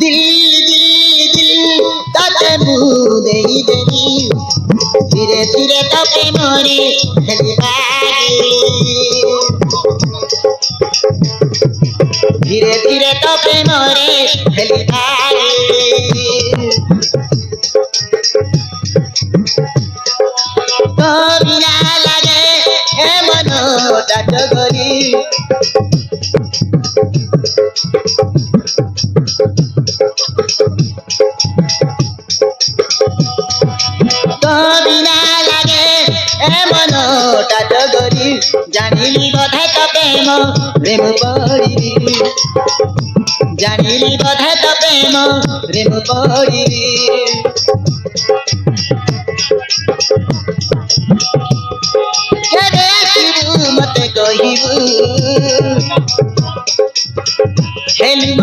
दिल दिल दिल ताते मुदेई देनी धीरे धीरे तपे मोरे धीरे धीरे तपे मोरे तो बिना लगे ए मनो डाटगरी बिना लागे ए मनो टाटगरी जानिली बधाई तो प्रेम प्रेम पड़ी जानिली बधाई तो प्रेम प्रेम पड़ी केरे आसिबु मते कहिबु हेलु